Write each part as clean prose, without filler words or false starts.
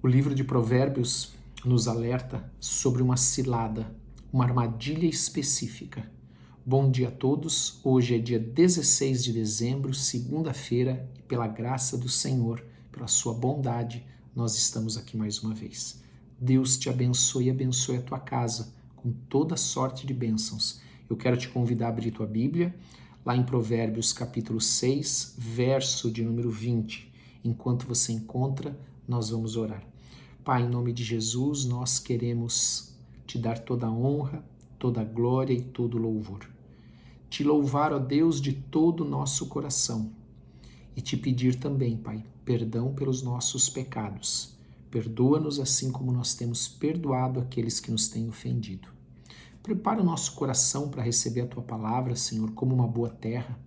O livro de Provérbios nos alerta sobre uma cilada, uma armadilha específica. Bom dia a todos. Hoje é dia 16 de dezembro, segunda-feira, e pela graça do Senhor, pela sua bondade, nós estamos aqui mais uma vez. Deus te abençoe e abençoe a tua casa com toda sorte de bênçãos. Eu quero te convidar a abrir tua Bíblia, lá em Provérbios capítulo 6, verso de número 20. Enquanto você encontra, nós vamos orar. Pai, em nome de Jesus, nós queremos te dar toda a honra, toda a glória e todo o louvor. Te louvar, ó Deus, de todo o nosso coração e te pedir também, Pai, perdão pelos nossos pecados. Perdoa-nos assim como nós temos perdoado aqueles que nos têm ofendido. Prepara o nosso coração para receber a Tua palavra, Senhor, como uma boa terra.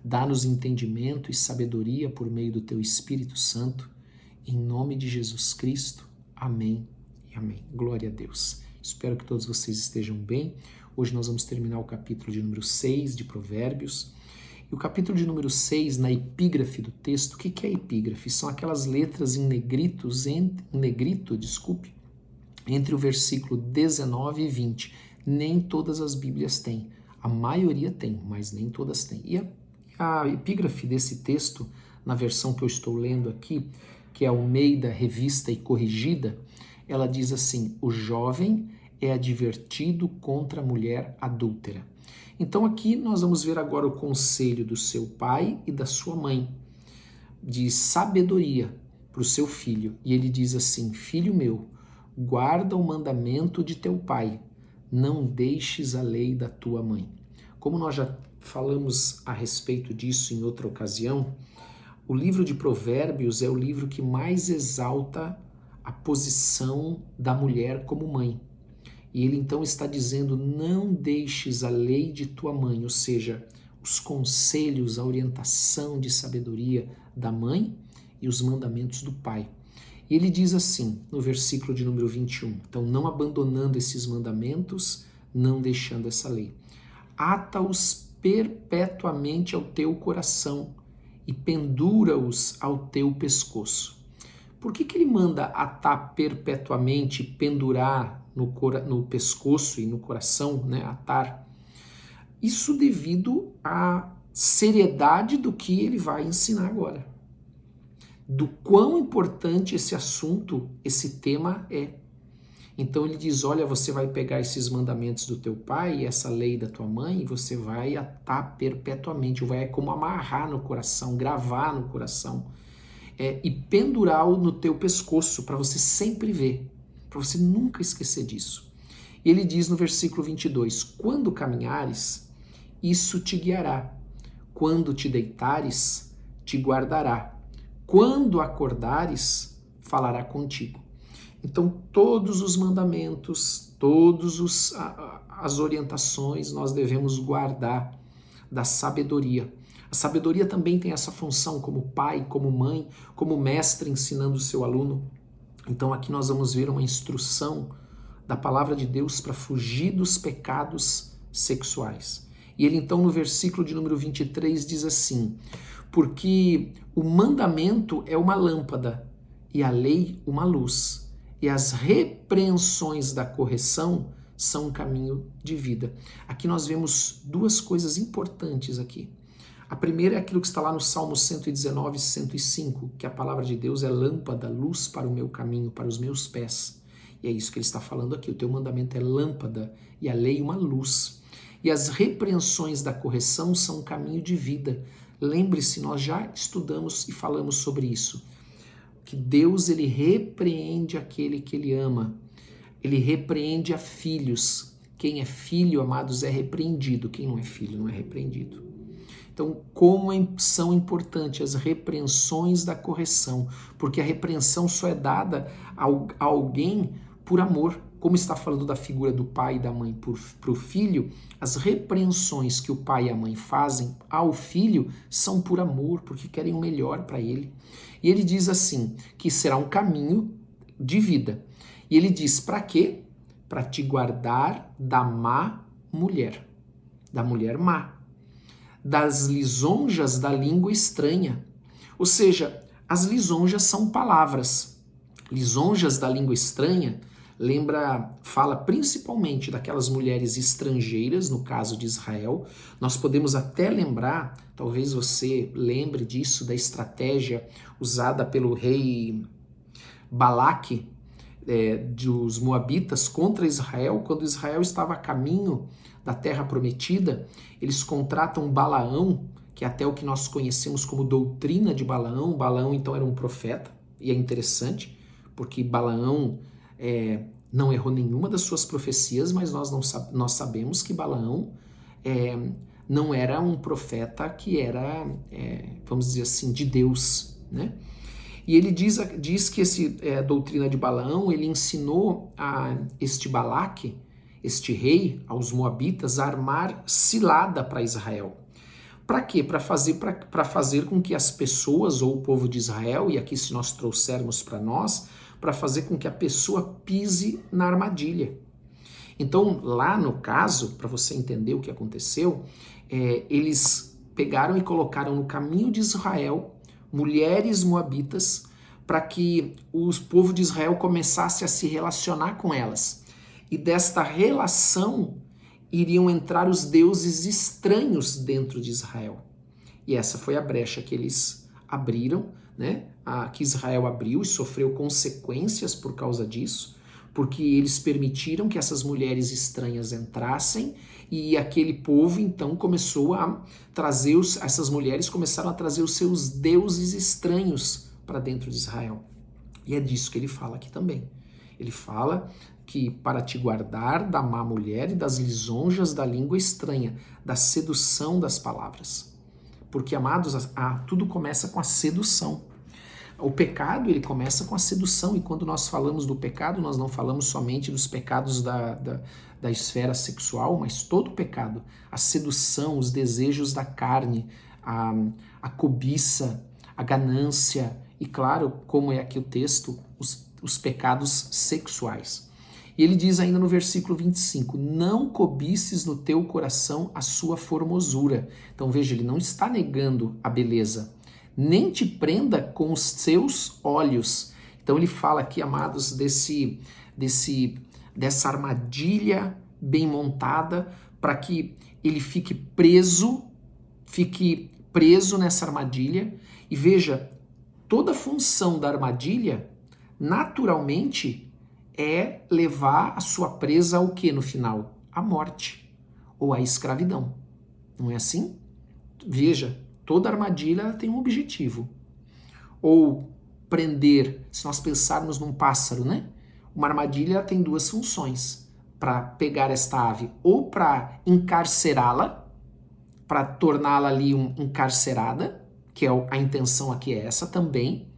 Dá-nos entendimento e sabedoria por meio do Teu Espírito Santo. Em nome de Jesus Cristo. Amém e amém. Glória a Deus. Espero que todos vocês estejam bem. Hoje nós vamos terminar o capítulo de número 6 de Provérbios. E o capítulo de número 6, na epígrafe do texto, o que é epígrafe? São aquelas letras em negrito, entre o versículo 19 e 20. Nem todas as Bíblias têm. A maioria tem, mas nem todas têm. E a epígrafe desse texto, na versão que eu estou lendo aqui, que é Almeida Revista e Corrigida, ela diz assim: o jovem é advertido contra a mulher adúltera. Então aqui nós vamos ver agora o conselho do seu pai e da sua mãe, de sabedoria para o seu filho. E ele diz assim: filho meu, guarda o mandamento de teu pai, não deixes a lei da tua mãe. Como nós já falamos a respeito disso em outra ocasião, o livro de Provérbios é o livro que mais exalta a posição da mulher como mãe. E ele então está dizendo: não deixes a lei de tua mãe, ou seja, os conselhos, a orientação de sabedoria da mãe e os mandamentos do pai. E ele diz assim, no versículo de número 21, então não abandonando esses mandamentos, não deixando essa lei. Ata-os perpetuamente ao teu coração e pendura-os ao teu pescoço. Por que ele manda atar perpetuamente, pendurar no pescoço e no coração, né? Atar? Isso devido à seriedade do que ele vai ensinar agora. Do quão importante esse assunto, esse tema é. Então ele diz: olha, você vai pegar esses mandamentos do teu pai e essa lei da tua mãe e você vai atar perpetuamente, vai como amarrar no coração, gravar no coração e pendurar no teu pescoço para você sempre ver, para você nunca esquecer disso. E ele diz no versículo 22, quando caminhares, isso te guiará, quando te deitares, te guardará, quando acordares, falará contigo. Então, todos os mandamentos, todas as orientações nós devemos guardar da sabedoria. A sabedoria também tem essa função como pai, como mãe, como mestre ensinando o seu aluno. Então, aqui nós vamos ver uma instrução da palavra de Deus para fugir dos pecados sexuais. E ele então, no versículo de número 23, diz assim: porque o mandamento é uma lâmpada e a lei uma luz. E as repreensões da correção são um caminho de vida. Aqui nós vemos duas coisas importantes aqui. A primeira é aquilo que está lá no Salmo 119, 105, que a palavra de Deus é lâmpada, luz para o meu caminho, para os meus pés. E é isso que ele está falando aqui. O teu mandamento é lâmpada e a lei uma luz. E as repreensões da correção são um caminho de vida. Lembre-se, nós já estudamos e falamos sobre isso. Que Deus, ele repreende aquele que ele ama. Ele repreende a filhos. Quem é filho, amados, é repreendido. Quem não é filho não é repreendido. Então, como são importantes as repreensões da correção, porque a repreensão só é dada a alguém por amor. Como está falando da figura do pai e da mãe para o filho, as repreensões que o pai e a mãe fazem ao filho são por amor, porque querem o melhor para ele. E ele diz assim, que será um caminho de vida. E ele diz, para quê? Para te guardar da má mulher, da mulher má, das lisonjas da língua estranha. Ou seja, as lisonjas são palavras. Lisonjas da língua estranha fala principalmente daquelas mulheres estrangeiras, no caso de Israel. Nós podemos até lembrar, talvez você lembre disso, da estratégia usada pelo rei Balaque, dos Moabitas contra Israel. Quando Israel estava a caminho da terra prometida, eles contratam Balaão, que é até o que nós conhecemos como doutrina de Balaão. Balaão então era um profeta, e é interessante, porque Balaão não errou nenhuma das suas profecias, mas nós sabemos que Balaão não era um profeta que era, vamos dizer assim, de Deus, né? E ele diz que essa doutrina de Balaão, ele ensinou a este Balaque, este rei, aos Moabitas, a armar cilada para Israel. Para quê? Para fazer com que as pessoas, ou o povo de Israel, e aqui se nós trouxermos para nós, para fazer com que a pessoa pise na armadilha. Então, lá no caso, para você entender o que aconteceu, eles pegaram e colocaram no caminho de Israel mulheres moabitas para que o povo de Israel começasse a se relacionar com elas. E desta relação iriam entrar os deuses estranhos dentro de Israel. E essa foi a brecha que eles abriram, né? Que Israel abriu e sofreu consequências por causa disso, porque eles permitiram que essas mulheres estranhas entrassem, e aquele povo então começou a trazer, essas mulheres começaram a trazer os seus deuses estranhos para dentro de Israel. E é disso que ele fala aqui também. Ele fala que para te guardar da má mulher e das lisonjas da língua estranha, da sedução das palavras. Porque, amados, tudo começa com a sedução. O pecado, ele começa com a sedução, e quando nós falamos do pecado, nós não falamos somente dos pecados da esfera sexual, mas todo pecado, a sedução, os desejos da carne, a cobiça, a ganância, e claro, como é aqui o texto, os pecados sexuais. E ele diz ainda no versículo 25, não cobices no teu coração a sua formosura. Então veja, ele não está negando a beleza, nem te prenda com os seus olhos. Então ele fala aqui, amados, dessa armadilha bem montada, para que ele fique preso nessa armadilha. E veja, toda a função da armadilha, naturalmente, é levar a sua presa ao que no final? A morte ou a escravidão. Não é assim? Veja, toda armadilha tem um objetivo. Ou prender, se nós pensarmos num pássaro, né? Uma armadilha tem duas funções. Para pegar esta ave, ou para encarcerá-la, para torná-la ali encarcerada, que a intenção aqui é essa também,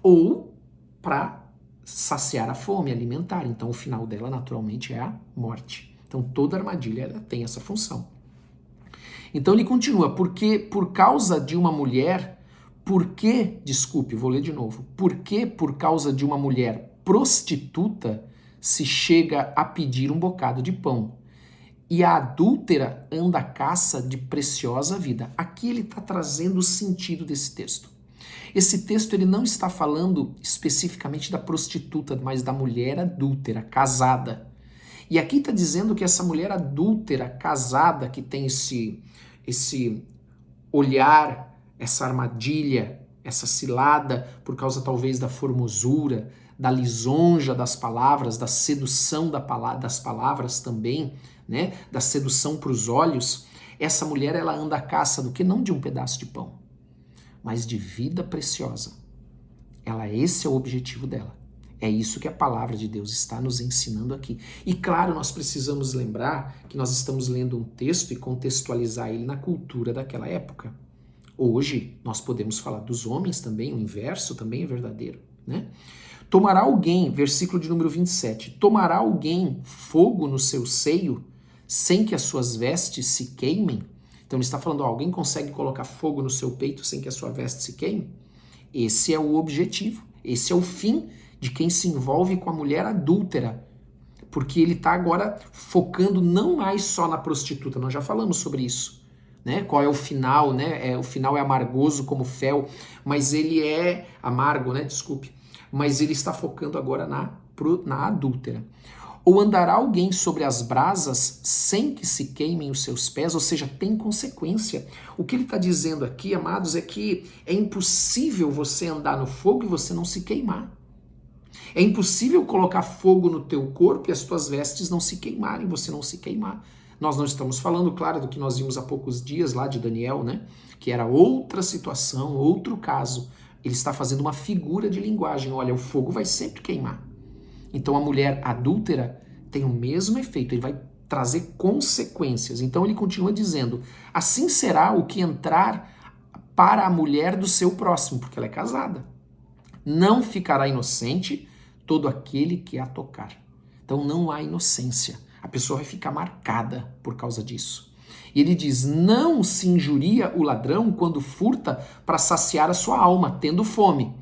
ou para saciar a fome, alimentar. Então o final dela naturalmente é a morte. Então toda armadilha ela tem essa função. Então ele continua, porque por causa de uma mulher, vou ler de novo, porque por causa de uma mulher prostituta se chega a pedir um bocado de pão, e a adúltera anda à caça de preciosa vida. Aqui ele está trazendo o sentido desse texto. Esse texto ele não está falando especificamente da prostituta, mas da mulher adúltera, casada. E aqui está dizendo que essa mulher adúltera, casada, que tem esse olhar, essa armadilha, essa cilada, por causa talvez da formosura, da lisonja das palavras, da sedução das palavras também, né? Da sedução para os olhos, essa mulher ela anda à caça do que? Não de um pedaço de pão, mas de vida preciosa. Esse é o objetivo dela. É isso que a palavra de Deus está nos ensinando aqui. E claro, nós precisamos lembrar que nós estamos lendo um texto e contextualizar ele na cultura daquela época. Hoje, nós podemos falar dos homens também, o inverso também é verdadeiro, né? Tomará alguém, versículo de número 27, tomará alguém fogo no seu seio sem que as suas vestes se queimem? Então ele está falando, alguém consegue colocar fogo no seu peito sem que a sua veste se queime? Esse é o objetivo, esse é o fim de quem se envolve com a mulher adúltera, porque ele está agora focando não mais só na prostituta, nós já falamos sobre isso, né? Qual é o final, né? O final é amargoso como fel, mas ele é amargo, né? Desculpe. mas ele está focando agora na adúltera. Ou andará alguém sobre as brasas sem que se queimem os seus pés, ou seja, tem consequência. O que ele está dizendo aqui, amados, é que é impossível você andar no fogo e você não se queimar. É impossível colocar fogo no teu corpo e as tuas vestes não se queimarem, você não se queimar. Nós não estamos falando, claro, do que nós vimos há poucos dias lá de Daniel, né? Que era outra situação, outro caso. Ele está fazendo uma figura de linguagem. Olha, o fogo vai sempre queimar. Então a mulher adúltera tem o mesmo efeito, ele vai trazer consequências. Então ele continua dizendo, assim será o que entrar para a mulher do seu próximo, porque ela é casada. Não ficará inocente todo aquele que a tocar. Então não há inocência. A pessoa vai ficar marcada por causa disso. E ele diz, não se injuria o ladrão quando furta para saciar a sua alma, tendo fome.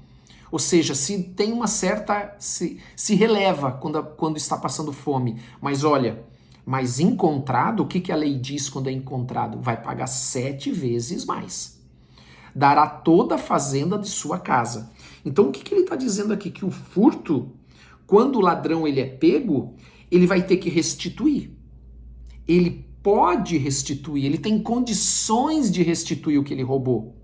Ou seja, se tem uma certa... se releva quando está passando fome. Mas olha, mas encontrado, o que a lei diz quando é encontrado? Vai pagar 7 vezes mais. Dará toda a fazenda de sua casa. Então o que ele está dizendo aqui? Que o furto, quando o ladrão ele é pego, ele vai ter que restituir. Ele pode restituir, ele tem condições de restituir o que ele roubou.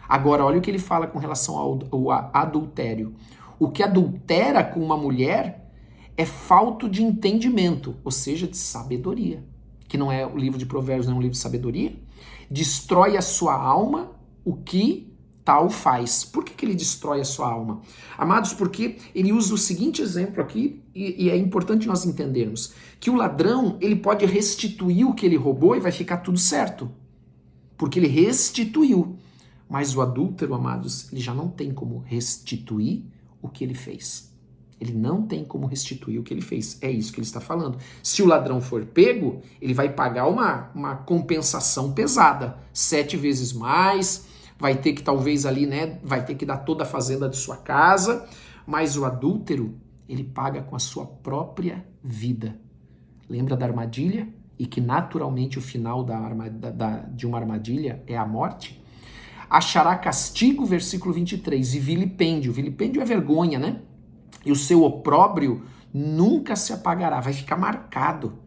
Agora, olha o que ele fala com relação ao adultério. O que adultera com uma mulher é falta de entendimento, ou seja, de sabedoria. Que não é o livro de Provérbios, não é um livro de sabedoria. Destrói a sua alma o que tal faz. Por que ele destrói a sua alma? Amados, porque ele usa o seguinte exemplo aqui, e é importante nós entendermos, que o ladrão, ele pode restituir o que ele roubou e vai ficar tudo certo. Porque ele restituiu. Mas o adúltero, amados, ele já não tem como restituir o que ele fez. Ele não tem como restituir o que ele fez. É isso que ele está falando. Se o ladrão for pego, ele vai pagar uma compensação pesada. 7 vezes mais, vai ter que talvez ali, né, vai ter que dar toda a fazenda de sua casa. Mas o adúltero, ele paga com a sua própria vida. Lembra da armadilha? E que naturalmente o final de uma armadilha é a morte? Achará castigo, versículo 23, e vilipêndio. Vilipêndio é vergonha, né? E o seu opróbrio nunca se apagará, vai ficar marcado.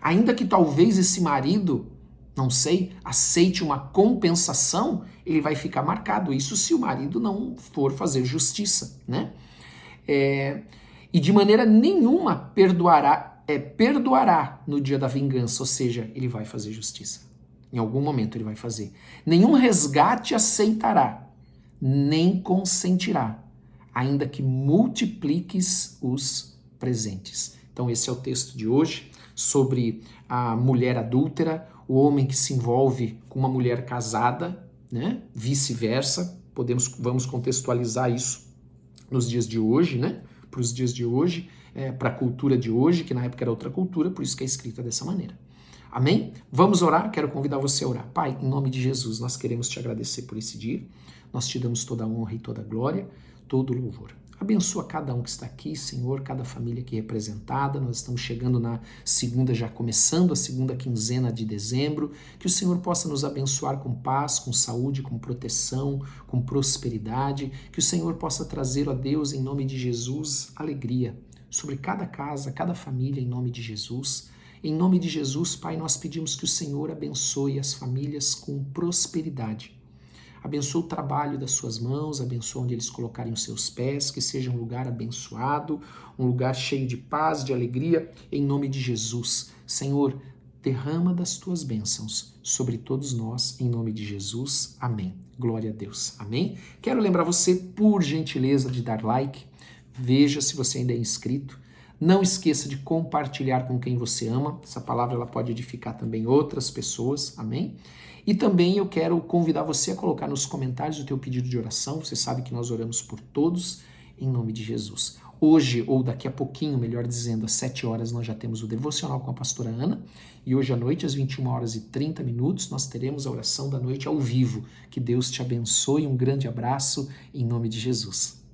Ainda que talvez esse marido, não sei, aceite uma compensação, ele vai ficar marcado. Isso se o marido não for fazer justiça, né? E de maneira nenhuma perdoará no dia da vingança, ou seja, ele vai fazer justiça. Em algum momento ele vai fazer. Nenhum resgate aceitará, nem consentirá, ainda que multipliques os presentes. Então esse é o texto de hoje sobre a mulher adúltera, o homem que se envolve com uma mulher casada, né? Vice-versa. Vamos contextualizar isso nos dias de hoje, né? Para os dias de hoje, para a cultura de hoje, que na época era outra cultura, por isso que é escrita dessa maneira. Amém? Vamos orar? Quero convidar você a orar. Pai, em nome de Jesus, nós queremos te agradecer por esse dia. Nós te damos toda a honra e toda a glória, todo o louvor. Abençoa cada um que está aqui, Senhor, cada família aqui representada. Nós estamos chegando na segunda, já começando a segunda quinzena de dezembro. Que o Senhor possa nos abençoar com paz, com saúde, com proteção, com prosperidade. Que o Senhor possa trazer, ó Deus, em nome de Jesus, alegria sobre cada casa, cada família, em nome de Jesus. Em nome de Jesus, Pai, nós pedimos que o Senhor abençoe as famílias com prosperidade. Abençoa o trabalho das suas mãos, abençoa onde eles colocarem os seus pés, que seja um lugar abençoado, um lugar cheio de paz, de alegria, em nome de Jesus. Senhor, derrama das tuas bênçãos sobre todos nós, em nome de Jesus. Amém. Glória a Deus. Amém. Quero lembrar você, por gentileza, de dar like. Veja se você ainda é inscrito. Não esqueça de compartilhar com quem você ama. Essa palavra ela pode edificar também outras pessoas. Amém? E também eu quero convidar você a colocar nos comentários o teu pedido de oração. Você sabe que nós oramos por todos, em nome de Jesus. Hoje, ou daqui a pouquinho, melhor dizendo, às 7 horas, nós já temos o devocional com a pastora Ana. E hoje à noite, às 21h30, nós teremos a oração da noite ao vivo. Que Deus te abençoe. Um grande abraço, em nome de Jesus.